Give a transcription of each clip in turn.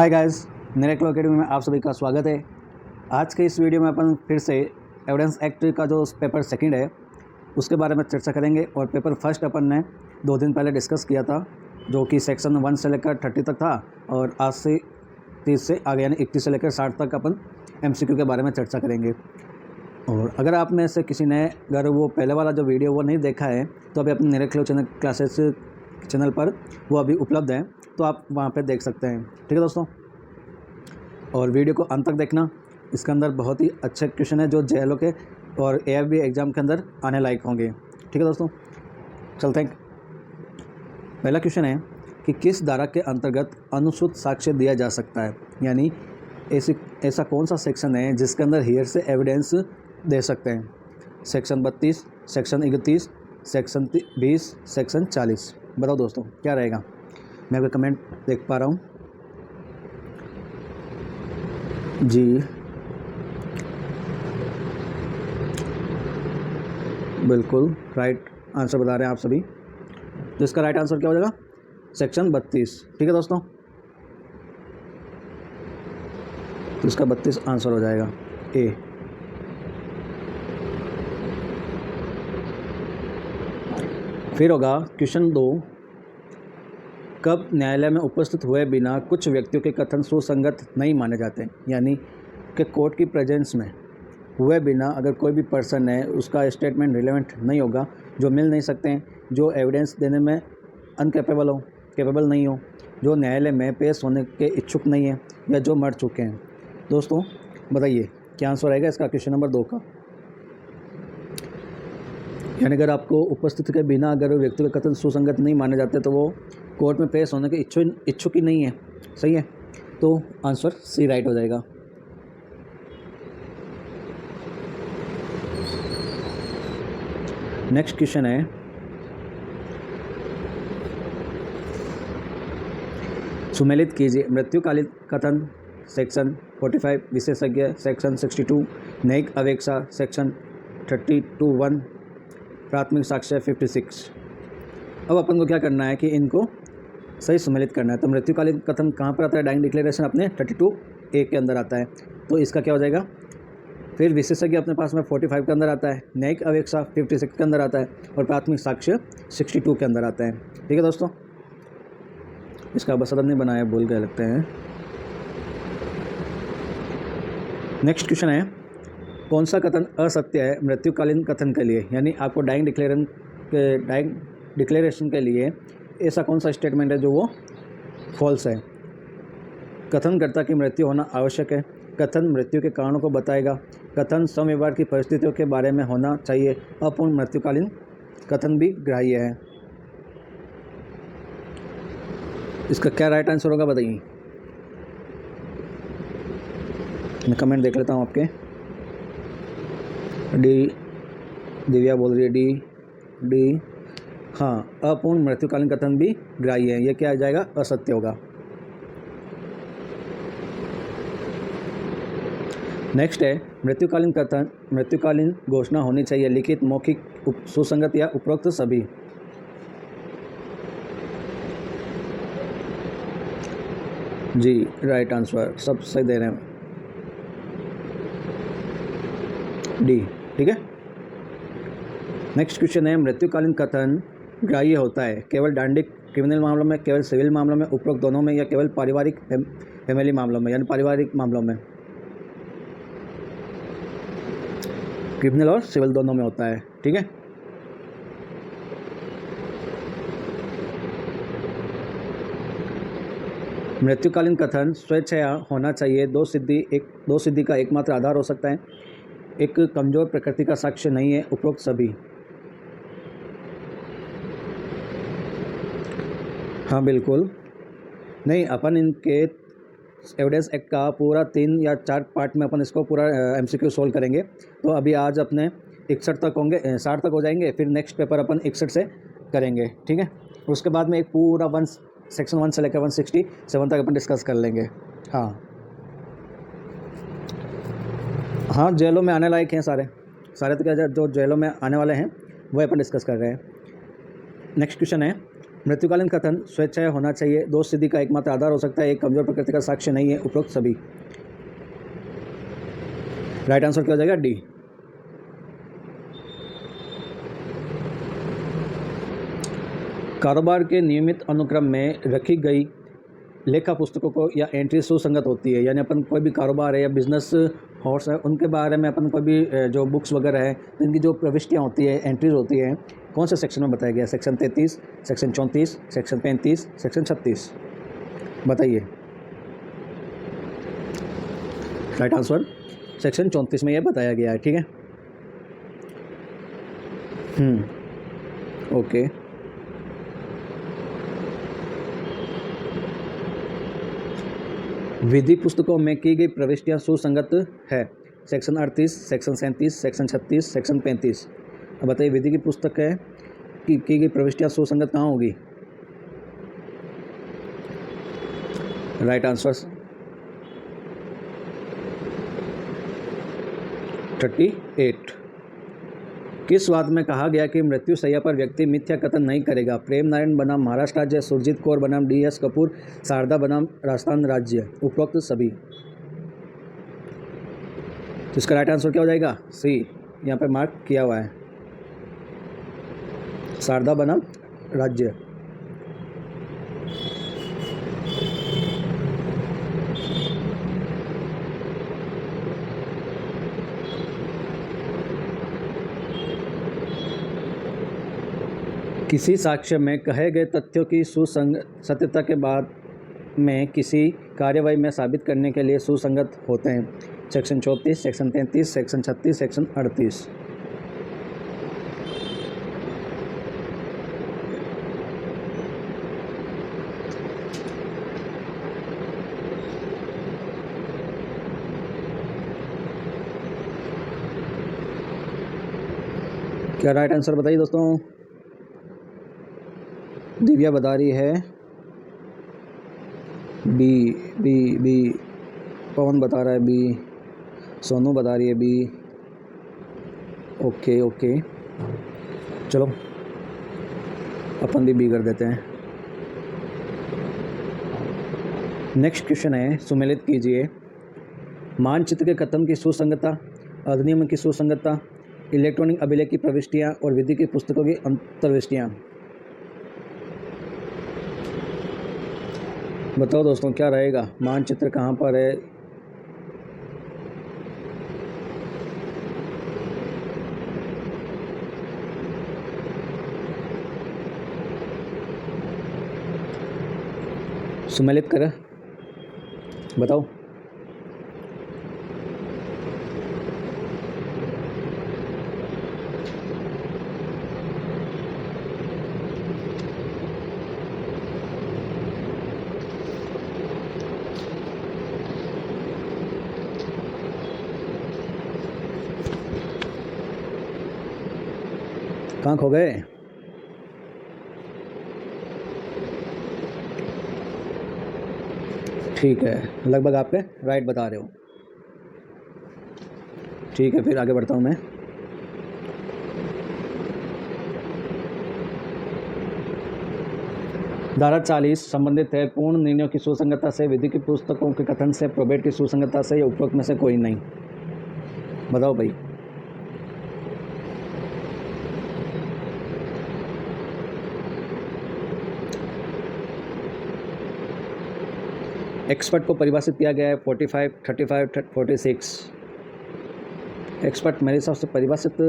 Hi guys, miracle academy में आप सभी का स्वागत है। आज के इस वीडियो में अपन फिर से एविडेंस एक्ट का जो पेपर सेकंड है उसके बारे में चर्चा करेंगे। और पेपर फर्स्ट अपन ने 2 दिन पहले डिस्कस किया था, जो कि सेक्शन 1 से लेकर 30 तक था, और आज से 30 से आगे यानी 31 से लेकर 60 तक अपन MCQ के बारे में चर्चा करेंगे। और अगर आप में से किसी ने अगर वो पहले वाला जो वीडियो वो नहीं देखा है तो अभी अपने निरेकल चैनल क्लासेस चैनल पर वो अभी उपलब्ध है, तो आप वहाँ पे देख सकते हैं। ठीक है दोस्तों, और वीडियो को अंत तक देखना। इसके अंदर बहुत ही अच्छे क्वेश्चन है जो JLO के और AFB एग्ज़ाम के अंदर आने लायक होंगे। ठीक है दोस्तों, चलते हैं। पहला क्वेश्चन है कि किस धारा के अंतर्गत अनुसूचित साक्ष्य दिया जा सकता है, यानी ऐसा कौन सा सेक्शन है जिसके अंदर हियर से एविडेंस दे सकते हैं। Section 32, section 31, section 20, section 40। बताओ दोस्तों क्या रहेगा। मैं आपका कमेंट देख पा रहा हूँ जी। बिल्कुल राइट आंसर बता रहे हैं आप सभी। तो इसका राइट आंसर क्या हो जाएगा, सेक्शन 32। ठीक है दोस्तों, तो इसका 32 आंसर हो जाएगा ए। फिर होगा क्वेश्चन 2, कब न्यायालय में उपस्थित हुए बिना कुछ व्यक्तियों के कथन सुसंगत नहीं माने जाते, यानी कि कोर्ट की प्रेजेंस में हुए बिना अगर कोई भी पर्सन है उसका स्टेटमेंट रिलेवेंट नहीं होगा, जो मिल नहीं सकते हैं, जो एविडेंस देने में कैपेबल नहीं हो, जो न्यायालय में पेश होने के इच्छुक नहीं है, या जो मर चुके हैं। दोस्तों बताइए क्या आंसर आएगा इसका क्वेश्चन नंबर 2 का। यानी अगर आपको उपस्थिति के बिना अगर व्यक्ति के कथन सुसंगत नहीं माने जाते तो वो कोर्ट में पेश होने के इच्छुक ही नहीं है। सही है, तो आंसर सी राइट हो जाएगा। नेक्स्ट क्वेश्चन है, सुमेलित कीजिए मृत्युकालीन कथन सेक्शन 45, विशेषज्ञ सेक्शन 62, न्यायिक अवेक्षा सेक्शन 32(1), प्राथमिक साक्ष्य 56। अब अपन को क्या करना है कि इनको सही सम्मिलित करना है। तो मृत्युकालीन कथन कहाँ पर आता है, डाइंग डिक्लेरेशन अपने 32A के अंदर आता है, तो इसका क्या हो जाएगा। फिर विशेषज्ञ अपने पास में 45 के अंदर आता है, न्यायिक अवेक्षा 56 के अंदर आता है, और प्राथमिक साक्ष्य 62 के अंदर आता है। ठीक है दोस्तों, इसका बसदन नहीं बनाया, भूल गए लगते हैं। नेक्स्ट क्वेश्चन है, कौन सा कथन असत्य है मृत्युकालीन कथन के लिए, यानी आपको डाइंग डिक्लेरेशन के लिए ऐसा कौन सा स्टेटमेंट है जो वो फॉल्स है। कथनकर्ता की मृत्यु होना आवश्यक है, कथन मृत्यु के कारणों को बताएगा, कथन समव्यवहार की परिस्थितियों के बारे में होना चाहिए, अपूर्ण मृत्युकालीन कथन भी ग्राह्य है। इसका क्या राइट आंसर होगा बताइए। मैं कमेंट देख लेता हूँ आपके। डी, दिव्या बोल रही है डी। हाँ, अपूर्ण मृत्युकालीन कथन भी ग्राह्य है, ये क्या आ जाएगा, असत्य होगा। नेक्स्ट है, मृत्युकालीन कथन मृत्युकालीन घोषणा होनी चाहिए, लिखित, मौखिक, सुसंगत या उपरोक्त सभी। जी राइट आंसर, सब सही दे रहे हैं डी। ठीक है, नेक्स्ट क्वेश्चन है, मृत्युकालीन कथन ग्राह्य होता है केवल डांडिक क्रिमिनल मामलों में, केवल सिविल मामलों में, उपरोक्त दोनों में, या केवल पारिवारिक फैमिली मामलों में, यानी पारिवारिक मामलों में। क्रिमिनल और सिविल दोनों में होता है। ठीक है, मृत्युकालीन कथन स्वेच्छया होना चाहिए, दो सिद्धि का एकमात्र आधार हो सकता है, एक कमजोर प्रकृति का साक्ष्य नहीं है, उपरोक्त सभी। हाँ बिल्कुल नहीं, अपन इनके एविडेंस एक्ट का पूरा 3 या 4 पार्ट में अपन इसको पूरा MCQ सोल्व करेंगे। तो अभी आज अपने 61 तक होंगे, 60 तक हो जाएंगे, फिर नेक्स्ट पेपर अपन 61 से करेंगे। ठीक है, उसके बाद में एक पूरा सेक्शन 1 से लेकर 167 तक अपन डिस्कस कर लेंगे। हाँ JLO में आने लायक हैं सारे तो क्या जो JLO में आने वाले हैं वह अपन डिस्कस कर रहे हैं। नेक्स्ट क्वेश्चन है, मृत्युकालीन कथन स्वेच्छा होना चाहिए। दोष सिद्धि का एकमात्र आधार हो सकता है, एक कमजोर प्रकृति का साक्ष्य नहीं है। उपरोक्त सभी। राइट आंसर क्या हो जाएगा? डी। कारोबार के नियमित अनुक्रम में रखी गई लेखा पुस्तकों को या एंट्री सुसंगत होती है, यानी अपन कोई भी कारोबार है या बिजनेस हॉर्स है, उनके बारे में अपन कोई भी जो बुक्स वगैरह है, तो इनकी जो प्रविष्टियाँ होती है, एंट्रीज होती हैं, कौन से सेक्शन में बताया गया? Section 33, section 34, section 35, section 36। बताइए। राइट आंसर सेक्शन 34 में यह बताया गया है। ठीक है। ओके। विधि पुस्तकों में की गई प्रविष्टियाँ सुसंगत है। Section 38, section 37, section 36, section 35। अब बताइए, विधि की पुस्तक है कि की गई प्रविष्टियाँ सुसंगत कहाँ होगी? Right answer 38। किस वाद में कहा गया कि मृत्यु शैया पर व्यक्ति मिथ्या कथन नहीं करेगा? प्रेम नारायण बनाम महाराष्ट्र राज्य, सुरजीत कौर बनाम DS कपूर, शारदा बनाम राजस्थान राज्य। उपरोक्त सभी। तो इसका राइट आंसर क्या हो जाएगा? सी, यहाँ पे मार्क किया हुआ है, शारदा बनाम राज्य। किसी साक्ष्य में कहे गए तथ्यों की सत्यता के बाद में किसी कार्यवाही में साबित करने के लिए सुसंगत होते हैं। Section 34, section 33, section 36, section 38। क्या राइट आंसर बताइए दोस्तों? दिव्या बता रही है बी, बी, बी। पवन बता रहा है बी। सोनू बता रही है बी। ओके ओके, चलो अपन भी बी कर देते हैं। नेक्स्ट क्वेश्चन है, सुमेलित कीजिए। मानचित्र के कथन की सुसंगतता, अधिनियम की सुसंगतता, इलेक्ट्रॉनिक अभिलेख की प्रविष्टियाँ और विधि की पुस्तकों की अंतर्विष्टियाँ। बताओ दोस्तों क्या रहेगा? मानचित्र कहाँ पर है? सुमेलित कर, बताओ। कहाँ खो गए? ठीक है, लगभग आप पे राइट बता रहे हो। ठीक है, फिर आगे बढ़ता हूँ मैं। धारा 40 संबंधित है पूर्ण निर्णयों की सुसंगतता से, विधि की पुस्तकों के कथन से, प्रोबेट की सुसंगतता से, या उपरोक्त में से कोई नहीं? बताओ भाई। एक्सपर्ट को परिभाषित किया गया है 45, 35, 46। एक्सपर्ट मेरे हिसाब से परिभाषित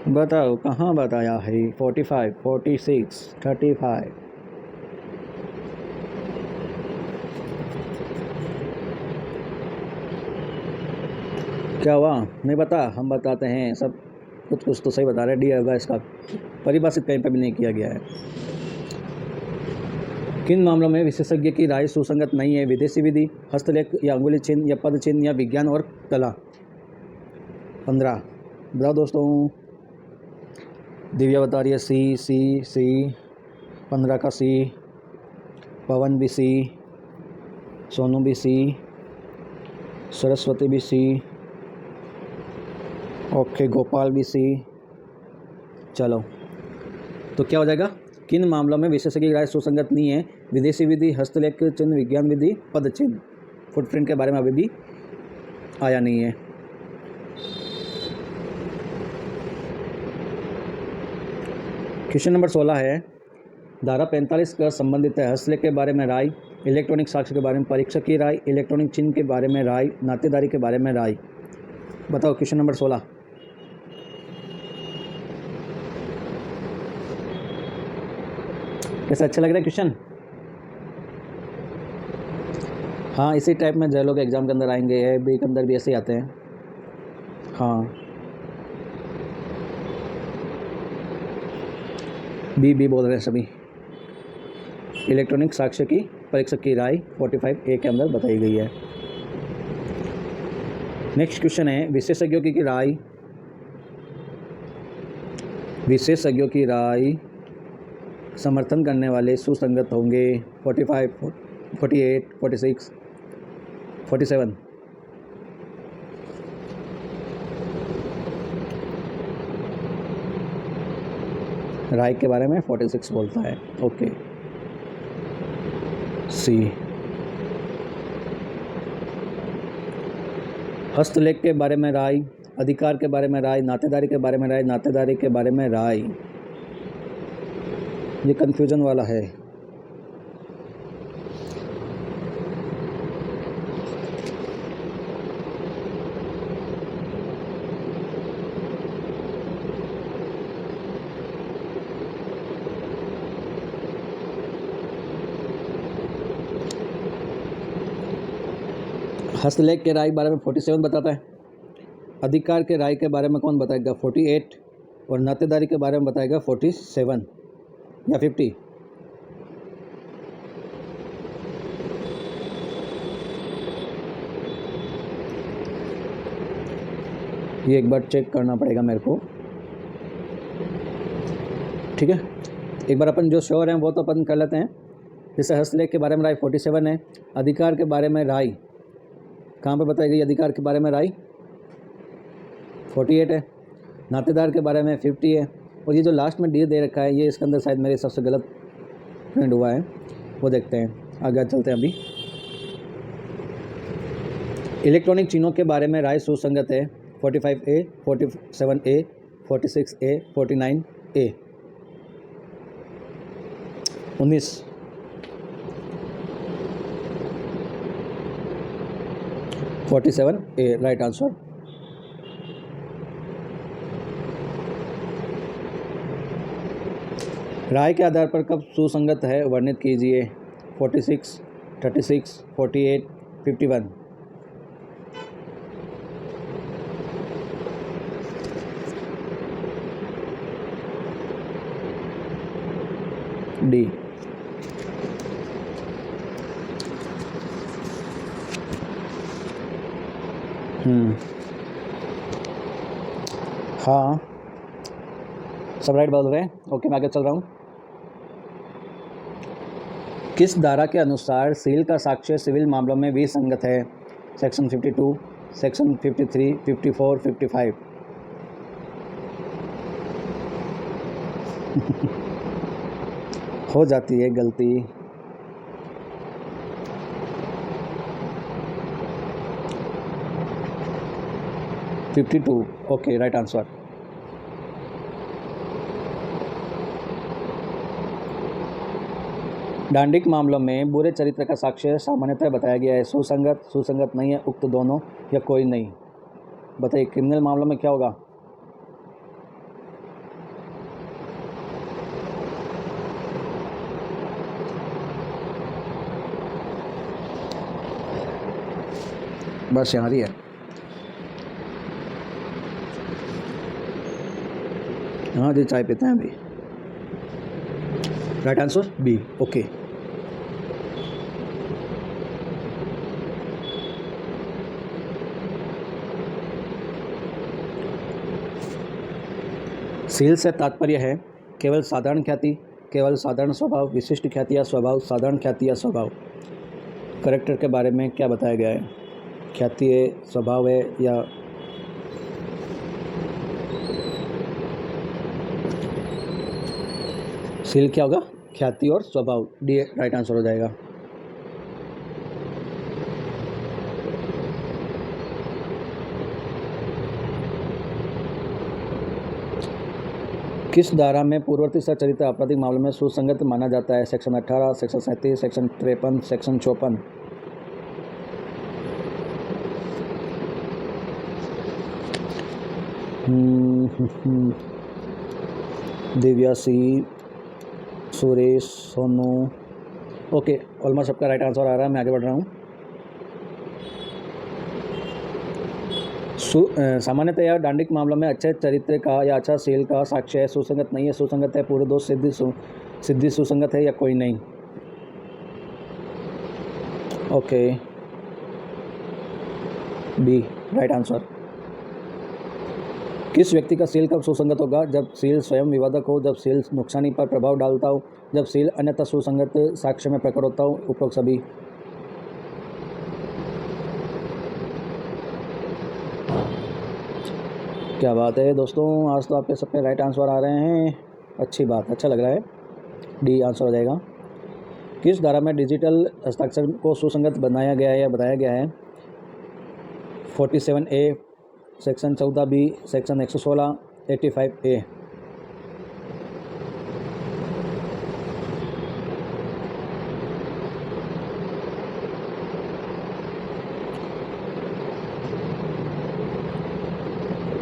बताओ कहाँ बताया है? 45, 46, 35। क्या हुआ? नहीं पता? हम बताते हैं सब, कुछ तो सही बता रहे हैं। डी होगा इसका, परिभाषित कहीं पर भी नहीं किया गया है। किन मामलों में विशेषज्ञ की राय सुसंगत नहीं है? विदेशी विधि, हस्तलेख या अंगुली चिन्ह या पद चिन्ह, या विज्ञान और कला। 15 बताओ दोस्तों। दिव्या बता रही है सी, सी, सी। 15 का सी। पवन भी सी, सोनू भी सी, सरस्वती भी सी, ओके गोपाल भी सी। चलो, तो क्या हो जाएगा? किन मामलों में विशेषज्ञ की राय सुसंगत नहीं है? विदेशी विधि, हस्तलेख चिन्ह, विज्ञान विधि, पद चिन्ह। फुटप्रिंट के बारे में अभी भी आया नहीं है। क्वेश्चन नंबर 16 है, धारा 45 का संबंधित है हस्तलेख के बारे में राय, इलेक्ट्रॉनिक साक्ष्य के बारे में परीक्षक की राय, इलेक्ट्रॉनिक चिन्ह के बारे में राय, नातेदारी के बारे में राय। बताओ क्वेश्चन नंबर 16। कैसा अच्छा लग रहा है क्वेश्चन? हाँ, इसी टाइप में जो लोग एग्जाम के अंदर आएंगे, बी के अंदर भी ऐसे ही आते हैं। हाँ, बी बोल रहे हैं सभी। इलेक्ट्रॉनिक साक्ष्य की परीक्षक की राय 45A के अंदर बताई गई है। नेक्स्ट क्वेश्चन है, विशेषज्ञों की राय, विशेषज्ञों की राय समर्थन करने वाले सुसंगत होंगे। 45, 48, 46, 47। राय के बारे में 46 बोलता है। ओके, सी। हस्तलेख के बारे में राय, अधिकार के बारे में राय, नातेदारी के बारे में राय, नातेदारी के बारे में राय। ये कंफ्यूजन वाला है। हस्तलेख के राय के बारे में 47 बताता है। अधिकार के राय के बारे में कौन बताएगा? 48। और नातेदारी के बारे में बताएगा 47 या 50। ये एक बार चेक करना पड़ेगा मेरे को, ठीक है। एक बार अपन जो श्योर हैं वो तो अपन कर लेते हैं। जैसे हस्तलेख के बारे में राय 47 है, अधिकार के बारे में राय कहाँ पे बताई गई? अधिकार के बारे में राय 48 है, नातेदार के बारे में 50 है, और ये जो लास्ट में डी दे रखा है ये इसके अंदर शायद मेरे हिसाब से गलत प्रिंट हुआ है, वो देखते हैं। आगे चलते हैं अभी। इलेक्ट्रॉनिक चिन्हों के बारे में राय सुसंगत है। 45A, 47A, 46A, 49A। 19। A right answer. राय के आधार पर कब सुसंगत है वर्णित कीजिए। 46, 36, 48, 51। डी। हाँ, सब राइट बोल रहे हैं। ओके, मैं आगे चल रहा हूँ। किस धारा के अनुसार सील का साक्ष्य सिविल मामलों में विसंगत है? Section 52, section 53, 54, 55। हो जाती है गलती। Okay, right answer. डांडिक मामलों में बुरे चरित्र का साक्ष्य सामान्यतः बताया गया है। सुसंगत, सुसंगत नहीं है, उक्त दोनों या कोई नहीं। बताइए क्रिमिनल मामलों में क्या होगा? बस यहाँ ही है। हाँ जी, चाय पीते हैं अभी। Right answer B. Okay, seal से तात्पर्य है केवल साधारण ख्याति, केवल साधारण स्वभाव, विशिष्ट ख्याति या स्वभाव, साधारण ख्याति या स्वभाव। करेक्टर के बारे में क्या बताया गया है? ख्याति है, स्वभाव है या सील क्या होगा? ख्याति और स्वभाव। डी राइट आंसर हो जाएगा। किस धारा में पूर्ववर्ती सचरित्र आपराधिक मामले में सुसंगत माना जाता है? Section 18, section 37, section 53, section 54। Divya C, Suresh, Sonu, okay, almost सबका राइट आंसर आ रहा है। मैं आगे बढ़ रहा हूँ। सामान्यतया दांडिक मामलों में अच्छे चरित्र का या अच्छा सील का साक्ष्य है। सुसंगत नहीं है, सुसंगत है, पूर्व दोष सिद्धि सुसंगत है या कोई नहीं। Okay, B right answer. किस व्यक्ति का सील कब सुसंगत होगा? जब सील स्वयं विवादक हो, जब सील नुकसानी पर प्रभाव डालता हो, जब सील अन्यथा सुसंगत साक्ष्य में प्रकट होता हो, उपरोक्त सभी। क्या बात है दोस्तों, आज तो आपके सबके राइट आंसर आ रहे हैं। अच्छी बात, अच्छा लग रहा है। डी आंसर हो जाएगा। किस धारा में डिजिटल हस्ताक्षर को सुसंगत बनाया गया है या बताया गया है? 47A, section 14B, section 116, 85A।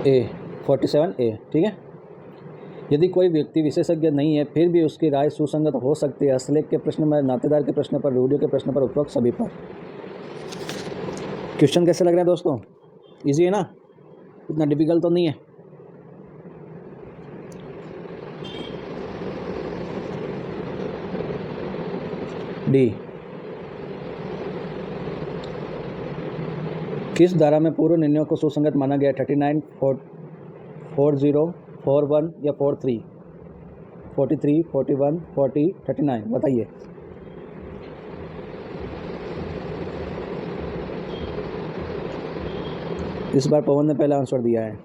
ए 47A, ठीक है। यदि कोई व्यक्ति विशेषज्ञ नहीं है फिर भी उसकी राय सुसंगत हो सकती है। हस्तलेख के प्रश्न में, नातेदार के प्रश्न पर, रूढ़ियों के प्रश्न पर, उपरोक्त सभी पर। क्वेश्चन कैसे लग रहे हैं दोस्तों? इजी है ना? इतना डिफिकल्ट तो नहीं है। डी, किस धारा में पूर्व निर्णयों को सुसंगत माना गया? 39, 40, 41 या 43? 43, 41, 40, 39 बताइए। इस बार पवन ने पहला आंसर दिया है।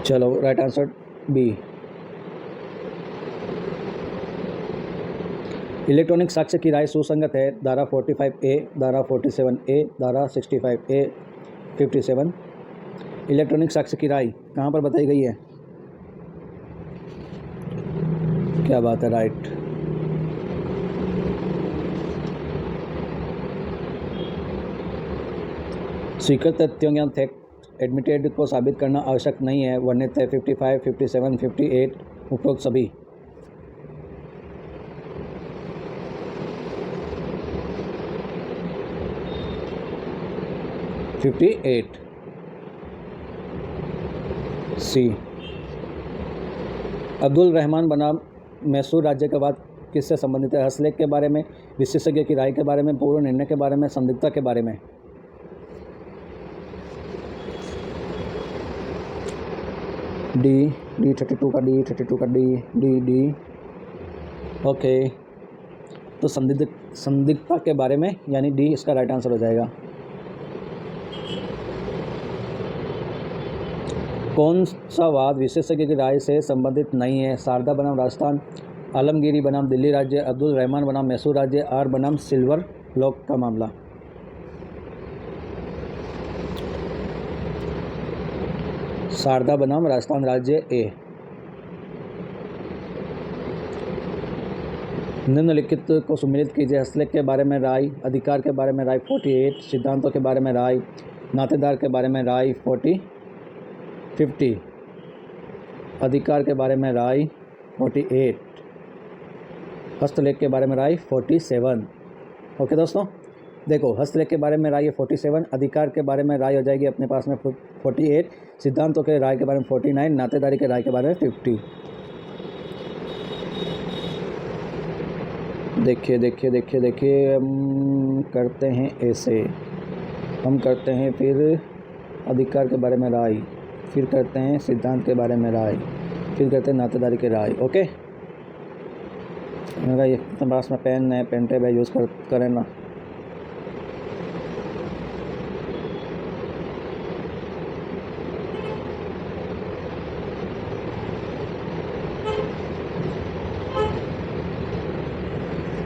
चलो, राइट आंसर बी। इलेक्ट्रॉनिक साक्ष्य की राय सुसंगत है। धारा 45A, धारा 47A, धारा 65A, 57। इलेक्ट्रॉनिक साक्ष्य की राय कहाँ पर बताई गई है? क्या बात है, राइट। स्वीकृत तथ्यों या फैक्ट एडमिटेड को साबित करना आवश्यक नहीं है। वर्णित है 55, 57, 58, उपरोक्त सभी। सी। अब्दुल रहमान बनाम मैसूर राज्य के बाद किससे संबंधित है? हस्तलेख के बारे में, विशेषज्ञ की राय के बारे में, पूर्व निर्णय के बारे में, संदिग्धता के बारे में। डी 32 का डी। ओके, तो संदिग्धता के बारे में, यानी डी इसका राइट आंसर हो जाएगा। कौन सा वाद विशेषज्ञ की राय से संबंधित नहीं है? शारदा बनाम राजस्थान, आलमगीरी बनाम दिल्ली राज्य, अब्दुल रहमान बनाम मैसूर राज्य, आर बनाम सिल्वर लॉक का मामला। शारदा बनाम राजस्थान राज्य ए। निम्नलिखित को सुमेलित कीजिए। हस्तलेख के बारे में राय, अधिकार के बारे में राय 48, सिद्धांतों के बारे में राय, नातेदार के बारे में राय 50, अधिकार के बारे में राय 48, हस्तलेख के बारे में राय 47। ओके दोस्तों, देखो, हस्तलेख के बारे में राय 47, अधिकार के बारे में राय हो जाएगी अपने पास में 48, सिद्धांतों के राय के बारे में 49, नातेदारी के राय के बारे में 50। देखिए, हम करते हैं ऐसे, हम करते हैं फिर अधिकार के बारे में राय, फिर करते हैं सिद्धांत के बारे में राय, फिर करते हैं नातेदारी की राय। ओके, मेरा ये पास में पेन है, पेन टेप है, यूज़ करें ना।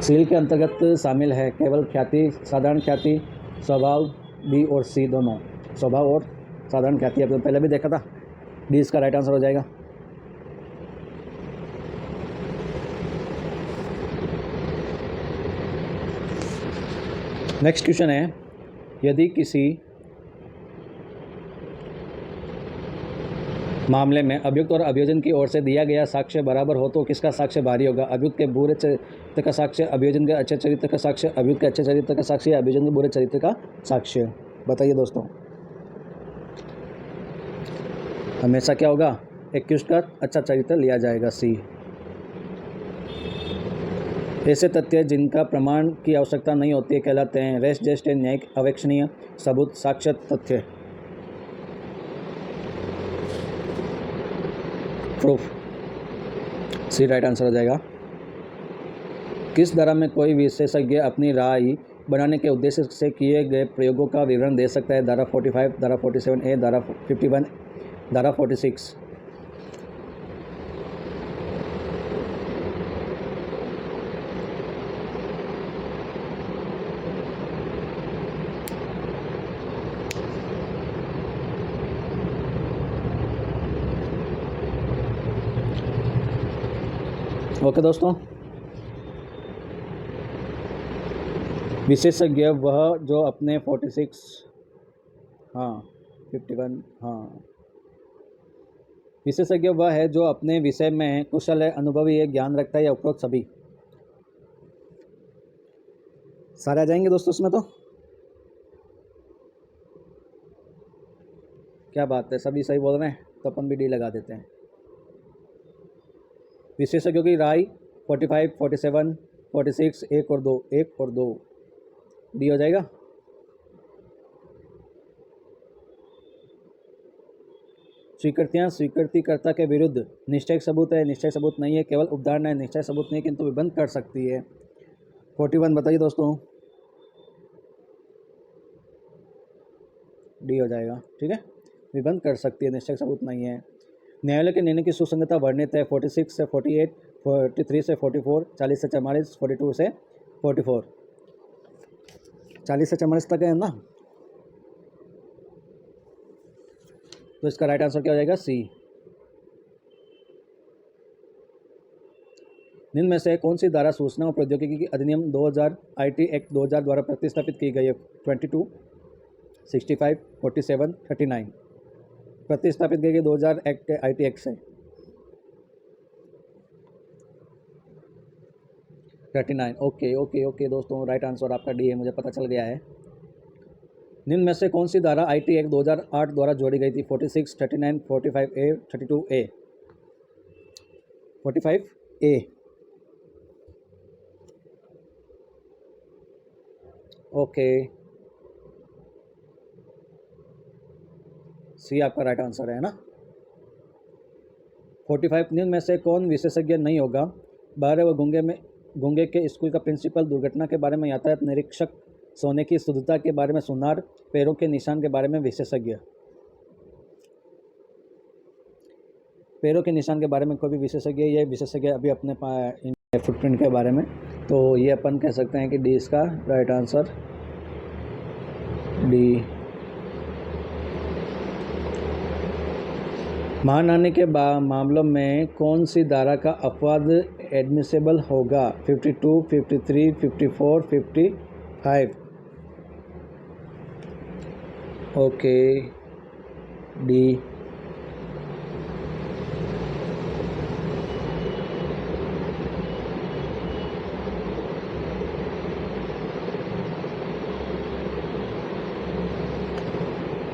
सील के अंतर्गत शामिल है केवल ख्याति, साधारण ख्याति, स्वभाव, बी और सी दोनों, स्वभाव और साधारण ख्याति। अब तो पहले भी देखा था, डी इसका राइट आंसर हो जाएगा। नेक्स्ट क्वेश्चन है, यदि किसी मामले में अभियुक्त और अभियोजन की ओर से दिया गया साक्ष्य बराबर हो तो किसका साक्ष्य भारी होगा? अभियुक्त के बुरे चरित्र का साक्ष्य, अभियोजन के अच्छे चरित्र का साक्ष्य, अभियुक्त के अच्छे चरित्र का साक्ष्य या अभियोजन के बुरे चरित्र का साक्ष्य? बताइए दोस्तों। हमेशा क्या होगा? एक्यूज्ड का अच्छा चरित्र लिया जाएगा, सी। ऐसे तथ्य जिनका प्रमाण की आवश्यकता नहीं होती है कहलाते हैं रेस जेस्ट, न्यायिक, अवेक्षणीय, सबूत, साक्ष्य, तथ्य, प्रूफ। सी राइट आंसर हो जाएगा। किस धारा में कोई विशेषज्ञ अपनी राय बनाने के उद्देश्य से किए गए प्रयोगों का विवरण दे सकता है? धारा 45, धारा 47A, धारा 51, धारा 46। ओके दोस्तों, विशेषज्ञ वह जो अपने 46, हाँ 51, हाँ, विशेषज्ञ वह है जो अपने विषय में कुशल है, अनुभवी है, ज्ञान रखता है या उपरोक्त सभी? सारे आ जाएंगे दोस्तों इसमें तो। क्या बात है, सभी सही बोल रहे हैं, तो अपन भी डी लगा देते हैं। विशेषज्ञों की राय 45, 47, 46, 1 और 2, 1 और 2, डी हो जाएगा। स्वीकृतियाँ स्वीकृतिकर्ता के विरुद्ध निश्चय सबूत है, निश्चय सबूत नहीं है, केवल उपधारणा है, निश्चय सबूत नहीं किंतु विबंध कर सकती है। 41 बताइए दोस्तों, डी हो जाएगा। ठीक है, विबंध कर सकती है, निश्चय सबूत नहीं है। न्यायालय के निर्णय की सुसंगतता वर्णित है 46 से 48, 43 से 44, 40 से 44, 42 से 44, 40 से 44 तक है ना। तो इसका राइट आंसर क्या हो जाएगा? सी। निम्न में से कौन सी धारा सूचना और प्रौद्योगिकी अधिनियम 2000 IT एक्ट 2000 द्वारा प्रतिस्थापित की गई है? 22, 65, 47, 39 प्रतिस्थापित की गई 2000 एक्ट IT एक्ट से। 39, ओके ओके ओके दोस्तों, राइट आंसर आपका डी है, मुझे पता चल गया है। निम्न में से कौन सी धारा IT एक्ट 2008 द्वारा जोड़ी गई थी? 46, 39, 45A, 32A। 45A, ओके, सी आपका राइट आंसर है ना। 45, निम्न में से कौन विशेषज्ञ नहीं होगा? बहरे व गूंगे के स्कूल का प्रिंसिपल, दुर्घटना के बारे में यातायात निरीक्षक, सोने की शुद्धता के बारे में सुनार, पैरों के निशान के बारे में विशेषज्ञ। पैरों के निशान के बारे में कोई भी विशेषज्ञ, ये विशेषज्ञ अभी अपने फुटप्रिंट के बारे में, तो ये अपन कह सकते हैं कि डी इसका राइट आंसर, डी। मानहानि के मामलों में कौन सी धारा का अपवाद एडमिसेबल होगा? 52, 53, 54, 55, ओके, डी।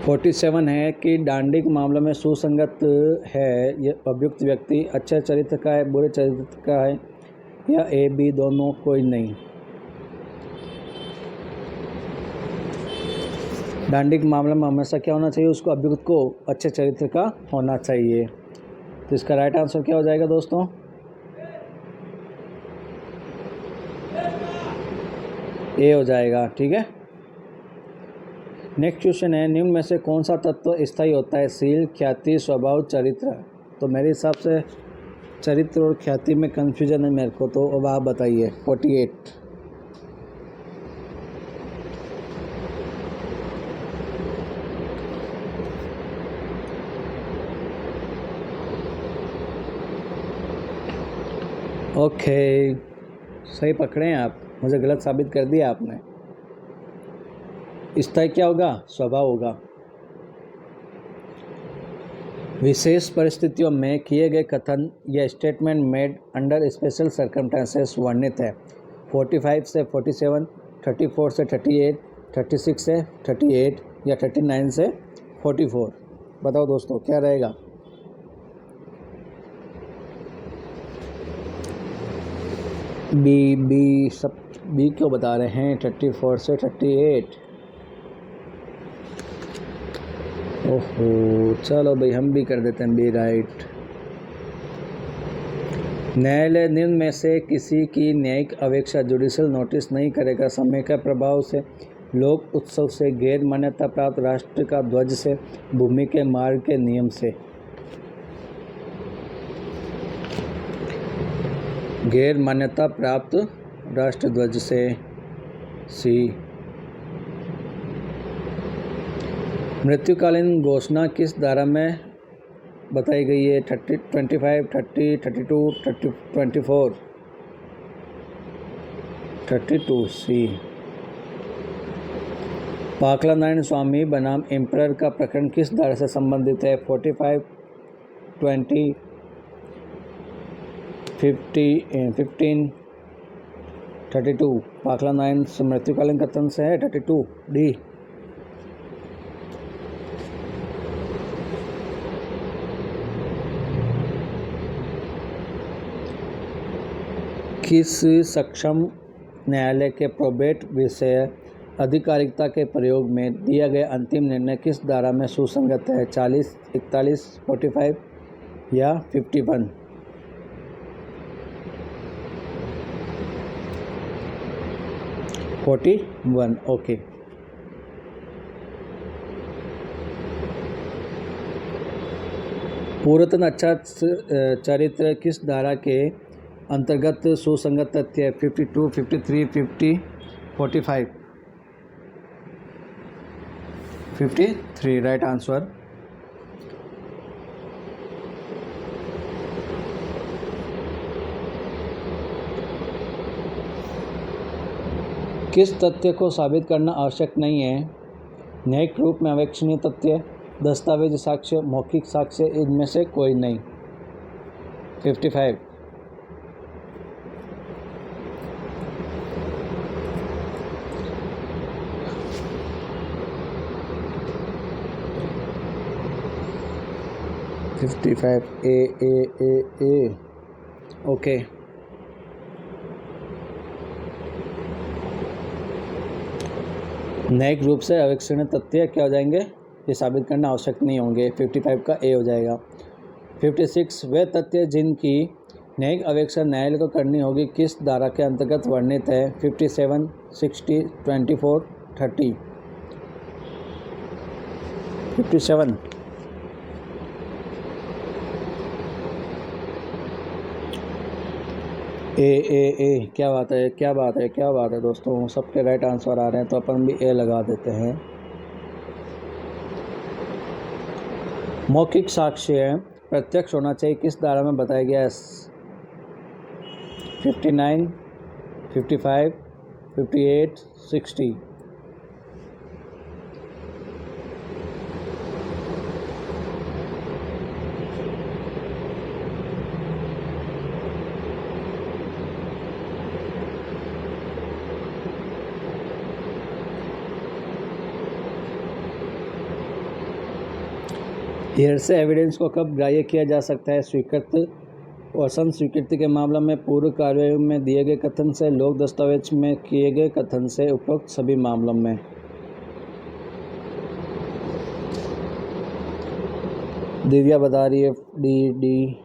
फोर्टी 47 है कि डांडिक मामलों में सुसंगत है ये अभियुक्त व्यक्ति अच्छे चरित्र का है, बुरे चरित्र का है, या ए बी दोनों, कोई नहीं। डांडिक मामले में हमेशा क्या होना चाहिए? उसको अभियुक्त को अच्छे चरित्र का होना चाहिए। तो इसका राइट आंसर क्या हो जाएगा दोस्तों? ए हो जाएगा। ठीक है, नेक्स्ट क्वेश्चन है, निम्न में से कौन सा तत्व स्थायी होता है? सील, ख्याति, स्वभाव, चरित्र। तो मेरे हिसाब से चरित्र और ख्याति में कन्फ्यूजन है मेरे को, तो अब आप बताइए। 48, ओके, सही पकड़े हैं आप, मुझे गलत साबित कर दिया आपने। स्थायी क्या होगा? स्वभाव होगा। विशेष परिस्थितियों में किए गए कथन या statement made under special circumstances वर्णित है। 45 से 47, 34 से 38, 36 से 38 या 39 से 44। बताओ दोस्तों क्या रहेगा? बी सब बी क्यों बता रहे हैं? 34 से 38। ओहो, चलो भाई हम भी कर देते हैं बी राइट। न्यायालय निम्न में से किसी की न्यायिक अपेक्षा जुडिशियल नोटिस नहीं करेगा। समय के प्रभाव से, लोक उत्सव से, गैर मान्यता प्राप्त राष्ट्र का ध्वज से, भूमि के मार्ग के नियम से। गैर मान्यता प्राप्त राष्ट्र ध्वज से, सी। मृत्युकालीन घोषणा किस धारा में बताई गई है? 30, 25, 30, 32, 24। 32, सी। पाखला नारायण स्वामी बनाम एम्परर का प्रकरण किस धारा से संबंधित है? 45, 20, 15, 32। पाखला नारायण मृत्युकालीन कथन से है 32, डी। किस सक्षम न्यायालय के प्रोबेट विषय आधिकारिकता के प्रयोग में दिया गया अंतिम निर्णय किस धारा में सुसंगत है? 40, 41, 45 या 51? 41, ओके। पूर्वतन अच्छा चरित्र किस धारा के अंतर्गत सुसंगत तथ्य है? 52, 53, 50, 45? 53 राइट आंसर। किस तथ्य को साबित करना आवश्यक नहीं है? न्यायिक रूप में अवेक्षणीय तथ्य, दस्तावेज साक्ष्य, मौखिक साक्ष्य, इनमें से कोई नहीं। 55। ए ओके। न्यायिक रूप से अवेक्षणीय तथ्य क्या हो जाएंगे? ये साबित करना आवश्यक नहीं होंगे। 55 का ए हो जाएगा। 56 वे तथ्य जिनकी न्यायिक अवेक्षा न्यायालय को करनी होगी किस धारा के अंतर्गत वर्णित है? 57, 60, 24, 30? 57। ए क्या बात है, क्या बात है, क्या बात है दोस्तों, सबके राइट आंसर आ रहे हैं तो अपन भी ए लगा देते हैं। मौखिक साक्ष्य प्रत्यक्ष होना चाहिए किस धारा में बताया गया है? 59, 55, 58, 60? हेरसे एविडेंस को कब ग्राह्य किया जा सकता है? स्वीकृत और संस्वीकृति के मामला में, पूर्व कार्रवाई में दिए गए कथन से, लोक दस्तावेज में किए गए कथन से, उपरोक्त सभी मामलों में। दिव्या बता रही है डी।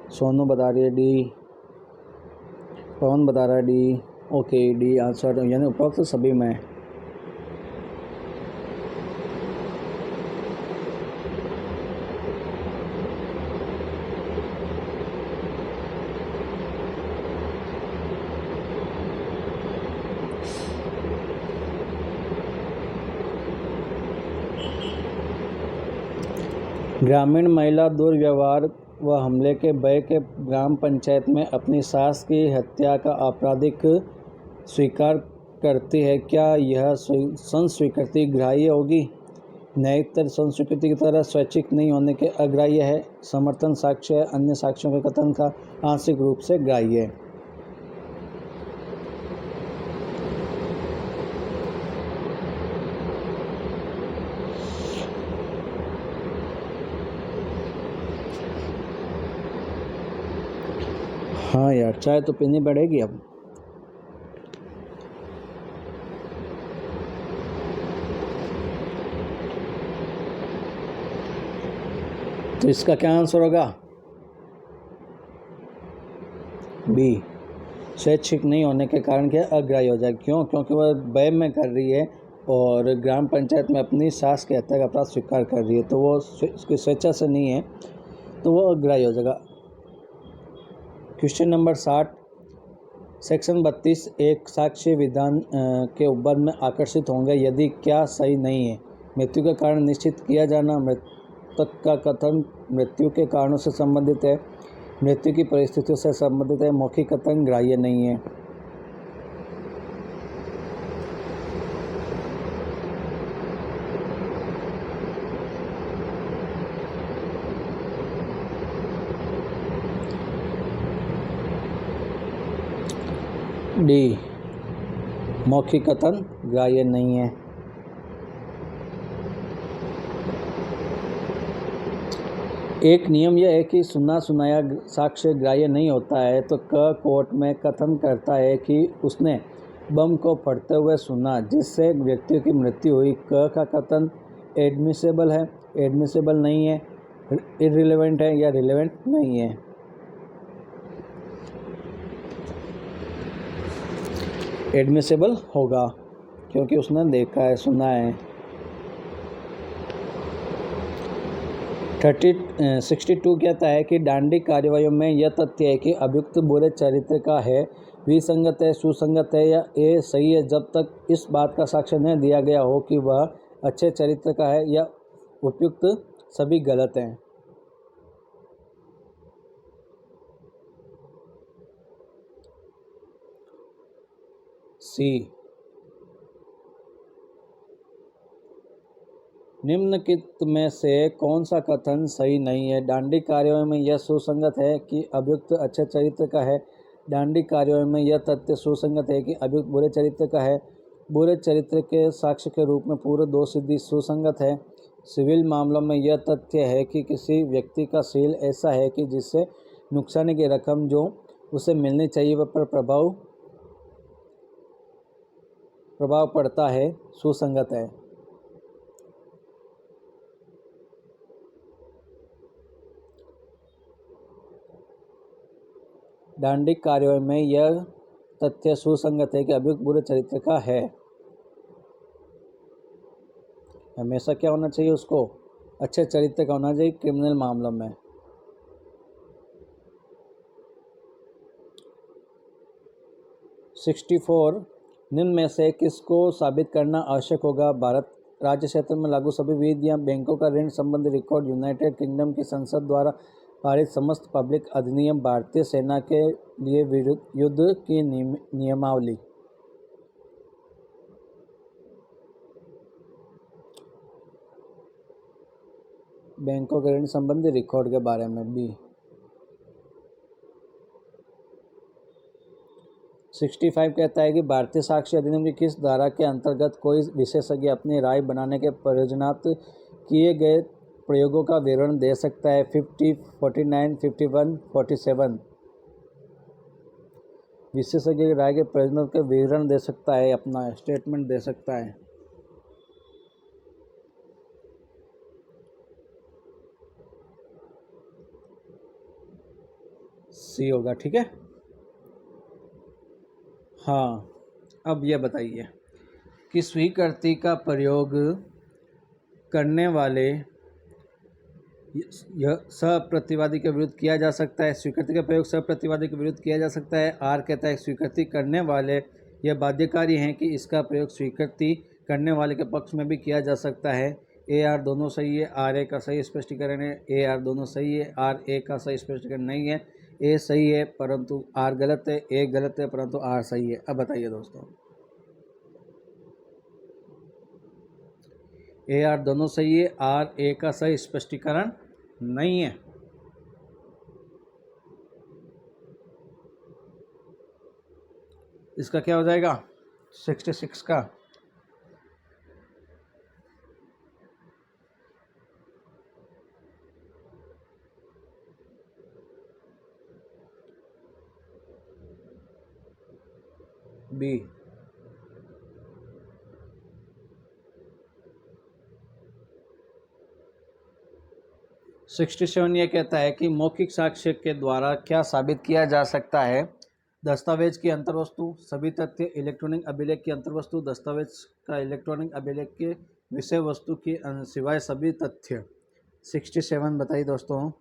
सोनू बता रही है डी। पवन बता रहा है डी। ओके, डी आंसर, यानी उपरोक्त सभी में। ग्रामीण महिला दुर्व्यवहार व हमले के भय के ग्राम पंचायत में अपनी सास की हत्या का आपराधिक स्वीकार करती है, क्या यह संस्वीकृति ग्राह्य होगी? न्यायोत्तर संस्वीकृति की तरह स्वैच्छिक नहीं होने के अग्राह्य है। समर्थन साक्ष्य है, अन्य साक्ष्यों के कथन का आंशिक रूप से ग्राह्य है। हाँ यार, चाय तो पीनी पड़ेगी अब। तो इसका क्या आंसर होगा? बी, स्वैच्छिक नहीं होने के कारण क्या अग्राह्य हो जाए। क्यों? क्योंकि वह भय में कर रही है और ग्राम पंचायत में अपनी सास की हत्या का अपराध स्वीकार कर रही है, तो वो उसकी स्वेच्छा से नहीं है, तो वो अग्राह्य हो जाएगा। क्वेश्चन नंबर 60, सेक्शन 32 एक साक्ष्य विधान के उपबंध में आकर्षित होंगे यदि क्या सही नहीं है। मृत्यु का कारण निश्चित किया जाना, मृतक का कथन मृत्यु के कारणों से संबंधित है, मृत्यु की परिस्थितियों से संबंधित है, मौखिक कथन ग्राह्य नहीं है। डी, मौखिक कथन ग्राह्य नहीं है। एक नियम यह है कि सुना सुनाया साक्ष्य ग्राह्य नहीं होता है। तो क कोर्ट में कथन करता है कि उसने बम को फटते हुए सुना जिससे व्यक्ति की मृत्यु हुई। क का कथन एडमिसेबल है, एडमिसेबल नहीं है, इररिलेवेंट है या रिलेवेंट नहीं है। एडमिसेबल होगा क्योंकि उसने देखा है, सुना है। 62 कहता है कि डांडी कार्यवाही में यह तथ्य है कि अभियुक्त बुरे चरित्र का है, विसंगत है, सुसंगत है या ए सही है जब तक इस बात का साक्ष्य न दिया गया हो कि वह अच्छे चरित्र का है, या उपयुक्त सभी गलत हैं। सी, निम्नलिखित में से कौन सा कथन सही नहीं है? डांडी कार्यवाही में यह सुसंगत है कि अभियुक्त अच्छे चरित्र का है। डांडी कार्यवाही में यह तथ्य सुसंगत है कि अभियुक्त बुरे चरित्र का है। बुरे चरित्र के साक्ष्य के रूप में पूर्व दोष सिद्धि सुसंगत है। सिविल मामलों में यह तथ्य है कि किसी व्यक्ति का सील ऐसा है कि जिससे नुकसानी की रकम जो उसे मिलनी चाहिए वह पर प्रभाव पड़ता है, सुसंगत है। डांडी कार्यवाही में यह तथ्य सुसंगत है कि अभियुक्त बुरे चरित्र का है। हमेशा क्या होना चाहिए? उसको अच्छे चरित्र का होना चाहिए क्रिमिनल मामलों में। निम्न में से किसको साबित करना आवश्यक होगा? भारत राज्य क्षेत्र में लागू सभी विधियां, बैंकों का ऋण संबंधी रिकॉर्ड, यूनाइटेड किंगडम की संसद द्वारा पारित समस्त पब्लिक अधिनियम, भारतीय सेना के लिए युद्ध की नियमावली। बैंकों के ऋण संबंधी रिकॉर्ड के बारे में। बी। 65 कहता है कि भारतीय साक्ष्य अधिनियम की किस धारा के अंतर्गत कोई विशेषज्ञ अपनी राय बनाने के प्रयोजनार्थ किए गए प्रयोगों का विवरण दे सकता है? 50, 49, 51, 47। विशेषज्ञ की राय के प्रयोजनों के विवरण दे सकता है, अपना स्टेटमेंट दे सकता है। सी होगा, ठीक है। हाँ, अब यह बताइए कि स्वीकृति का प्रयोग करने वाले यह सहप्रतिवादी के विरुद्ध किया जा सकता है। स्वीकृति का प्रयोग सहप्रतिवादी के विरुद्ध किया जा सकता है। आर कहता है स्वीकृति करने वाले यह बाध्यकारी हैं कि इसका प्रयोग स्वीकृति करने वाले के पक्ष में भी किया जा सकता है। ए आर दोनों सही है, आर ए का सही स्पष्टीकरण है, ए आर दोनों सही है, आर ए का सही स्पष्टीकरण नहीं है, ए सही है परंतु आर गलत है, ए गलत है परंतु आर सही है। अब बताइए दोस्तों, ए आर दोनों सही है, आर ए का सही स्पष्टीकरण नहीं है। इसका क्या हो जाएगा 66 का? बी। 67 ये कहता है कि मौखिक साक्ष्य के द्वारा क्या साबित किया जा सकता है? दस्तावेज की अंतर्वस्तु, सभी तथ्य, इलेक्ट्रॉनिक अभिलेख की अंतर्वस्तु, दस्तावेज का इलेक्ट्रॉनिक अभिलेख के विषय वस्तु की सिवाय सभी तथ्य। 67 बताइए दोस्तों।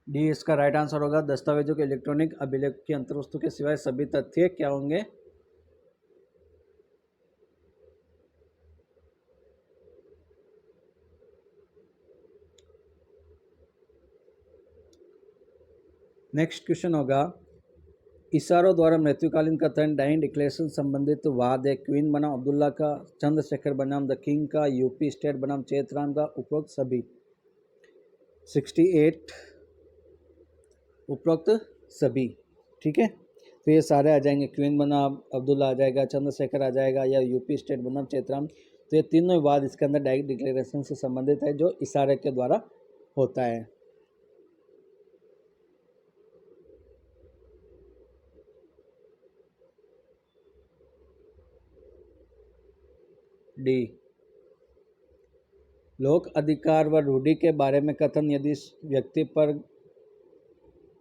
डी इसका राइट आंसर होगा। दस्तावेजों के इलेक्ट्रॉनिक अभिलेख की अंतर्वस्तु के सिवाय सभी तथ्य क्या होंगे? नेक्स्ट क्वेश्चन होगा, इशारों द्वारा मृत्युकालीन कथन डाइंग डिक्लेरेशन संबंधित वाद है। क्वीन बनाम अब्दुल्ला का, चंद्रशेखर बनाम द किंग का, यूपी स्टेट बनाम चेतराम का, उपरोक्त सभी। 68 उपरोक्त सभी। ठीक है, तो ये सारे आ जाएंगे। क्वीन बनाम अब्दुल्ला आ जाएगा, चंद्रशेखर आ जाएगा, या यूपी स्टेट बनाम चेतराम। तो ये तीनों वाद इसके अंदर डाइंग डिक्लेरेशन से संबंधित है जो इशारे के द्वारा होता है। डी। लोक अधिकार व रूढ़ि के बारे में कथन यदि व्यक्ति पर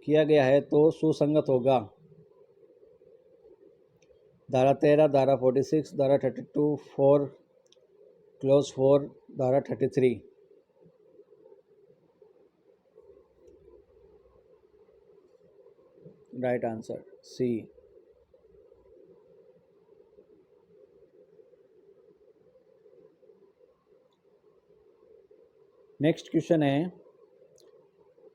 किया गया है तो सुसंगत होगा। धारा 13, धारा 46, धारा 32, 4 क्लोज 4, धारा 33। Right answer C. Next question है,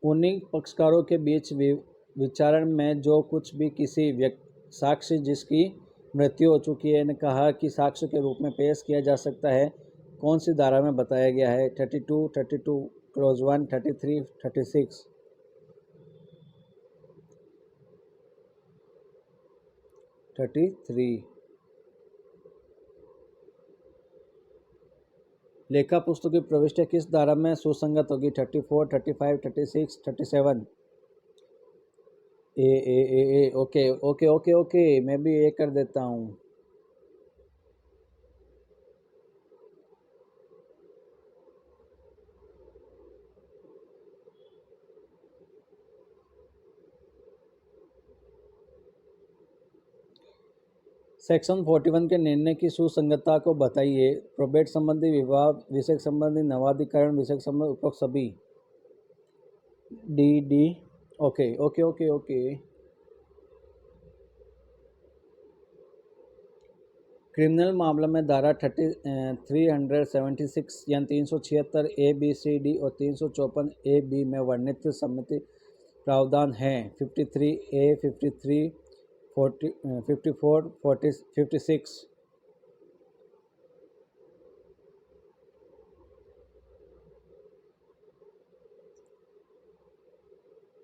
उन्हीं पक्षकारों के बीच विचारण में जो कुछ भी किसी साक्ष्य जिसकी मृत्यु हो चुकी है ने कहा कि साक्ष्य के रूप में पेश किया जा सकता है, कौन सी धारा में बताया गया है? 32, 32 क्लोज 1, 33, 36। 33। लेखा पुस्तक की प्रविष्टि किस धारा में सुसंगत होगी? 34, 35, 36, 37। ए ओके ओके ओके ओके, मैं भी ए कर देता हूँ। सेक्शन 41 के निर्णय की सुसंगतता को बताइए। प्रोबेट संबंधी, विवाह विषय संबंधी, नवाधिकरण विषय संबंधी, उपरोक्त सभी। D. Okay okay okay okay. Criminal मामला में धारा 376 या 376 ABCD और 354AB में वर्णित सम्मति प्रावधान हैं। 53A, 53, 54, 56।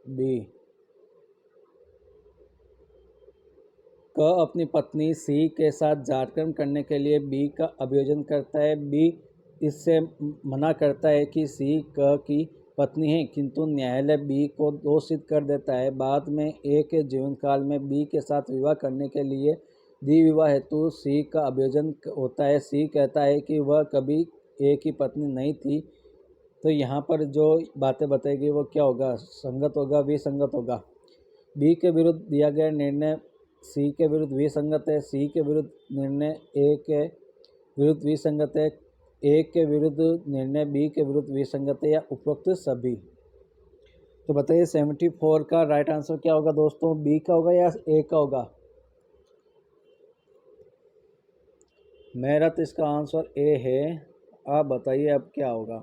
बी। क अपनी पत्नी सी के साथ जागरण करने के लिए बी का अभियोजन करता है। बी इससे मना करता है कि सी क की पत्नी है, किंतु न्यायालय बी को दोषित कर देता है। बाद में ए के जीवन काल में बी के साथ विवाह करने के लिए द्विविवाह हेतु सी का अभियोजन होता है। सी कहता है कि वह कभी ए की पत्नी नहीं थी। तो यहाँ पर जो बातें बताएगी वो क्या होगा? संगत होगा, विसंगत होगा? बी के विरुद्ध दिया गया निर्णय सी के विरुद्ध विसंगत है। सी के विरुद्ध निर्णय ए के विरुद्ध विसंगत है। ए के विरुद्ध निर्णय बी के विरुद्ध विसंगत है, या उपरोक्त सभी। तो बताइए 74 का राइट आंसर क्या होगा दोस्तों? बी का होगा या ए का होगा? मेरा तो इसका आंसर ए है। आप बताइए अब क्या होगा।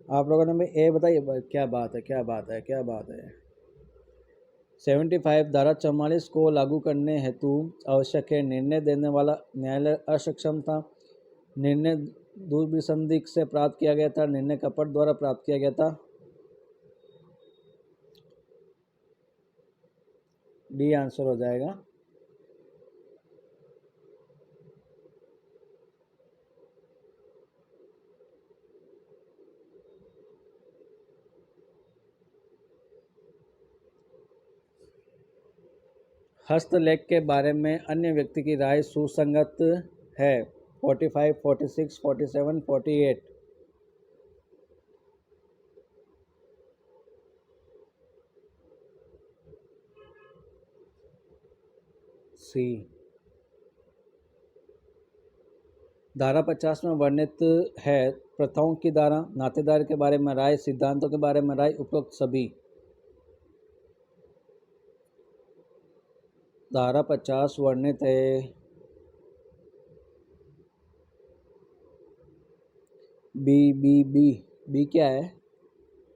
आप लोगों ने भी ए बताइए, क्या बात है, क्या बात है, क्या बात है। 75 धारा 44 को लागू करने हेतु आवश्यक है निर्णय देने वाला न्यायालय अक्षम था। निर्णय दूरभिसंधि से प्राप्त किया गया था, निर्णय कपट द्वारा प्राप्त किया गया था। डी आंसर हो जाएगा। हस्तलेख के बारे में अन्य व्यक्ति की राय सुसंगत है। 45, 46, 47, 48। सी। धारा 50 में वर्णित है प्रथाओं की धारा, नातेदार के बारे में राय, सिद्धांतों के बारे में राय, उपरोक्त सभी। धारा 50 वर्णित है बी क्या है?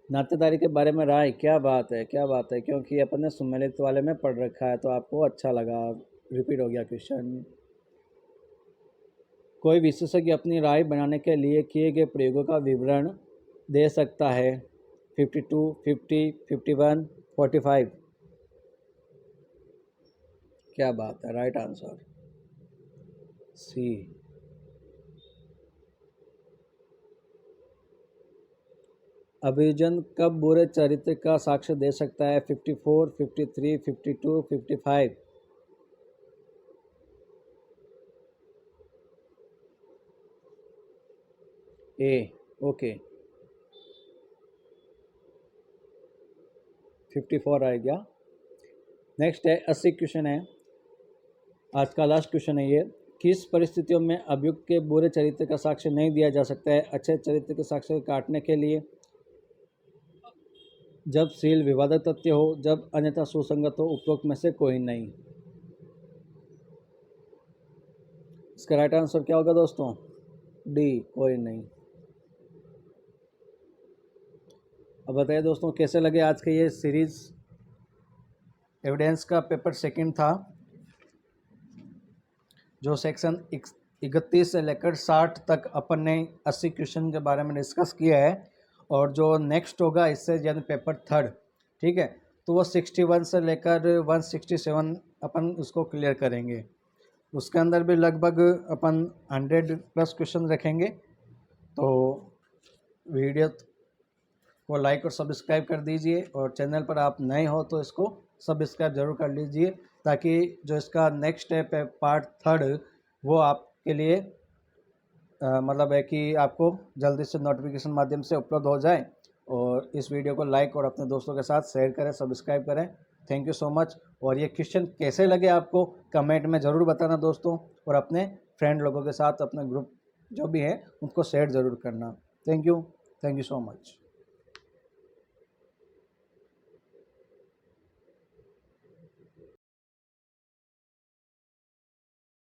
नातेदारी के बारे में राय। क्या बात है, क्या बात है, क्योंकि अपन ने सम्मिलित वाले में पढ़ रखा है तो आपको अच्छा लगा, रिपीट हो गया क्वेश्चन। कोई विशेषज्ञ अपनी राय बनाने के लिए किए गए प्रयोगों का विवरण दे सकता है। 52, 50, 51, 45। क्या बात है, राइट आंसर सी। अभियोजन कब बुरे चरित्र का साक्ष्य दे सकता है? 54, 53, 52, 55। ए। ओके, 54 आ गया। नेक्स्ट है 80 क्वेश्चन है, आज का लास्ट क्वेश्चन है ये। किस परिस्थितियों में अभियुक्त के बुरे चरित्र का साक्ष्य नहीं दिया जा सकता है? अच्छे चरित्र के साक्ष्य को काटने के लिए, जब सील विवादक तथ्य हो, जब अन्यथा सुसंगत हो, उपरोक्त में से कोई नहीं। इसका राइट आंसर क्या होगा दोस्तों? डी, कोई नहीं। अब बताइए दोस्तों, कैसे लगे आज के ये सीरीज? एविडेंस का पेपर सेकंड था, जो सेक्शन 31 से लेकर 60 तक अपन ने 80 क्वेश्चन के बारे में डिस्कस किया है। और जो नेक्स्ट होगा इससे, यानी पेपर थर्ड, ठीक है, तो वो 61 से लेकर 167 अपन उसको क्लियर करेंगे। उसके अंदर भी लगभग अपन 100+ क्वेश्चन रखेंगे। तो वीडियो को लाइक और सब्सक्राइब कर दीजिए, और चैनल पर आप नए हो तो इसको सब्सक्राइब ज़रूर कर लीजिए, ताकि जो इसका नेक्स्ट स्टेप है पार्ट थर्ड, वो आपके लिए मतलब है कि आपको जल्दी से नोटिफिकेशन माध्यम से उपलब्ध हो जाए। और इस वीडियो को लाइक और अपने दोस्तों के साथ शेयर करें, सब्सक्राइब करें। Thank you so much. और ये क्वेश्चन कैसे लगे आपको कमेंट में ज़रूर बताना दोस्तों, और अपने फ्रेंड लोगों के साथ, अपने ग्रुप जो भी है उनको शेयर ज़रूर करना। Thank you so much.